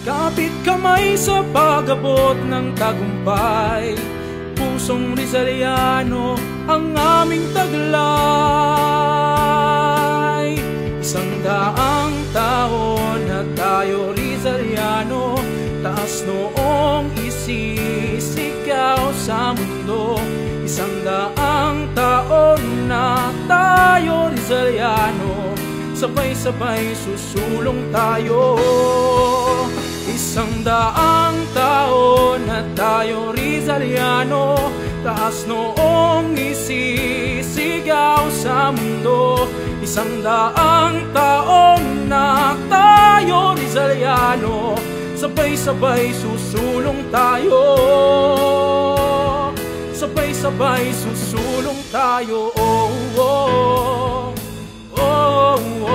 Kapit kamay sa pag-abot ng tagumpay, pusong Rizaliano ang aming taglay. 100 taon na tayo Rizaliano, taas noong isisigaw sa mundo. 100 taon na tayo Rizaliano, sabay-sabay susulong tayo. 100 taon na tayo Rizaliano, taas noong isisigaw sa mundo. 100 taon na tayo Rizaliano, sabay-sabay susulong tayo. Sabay-sabay susulong tayo. Oh, oh, oh, oh.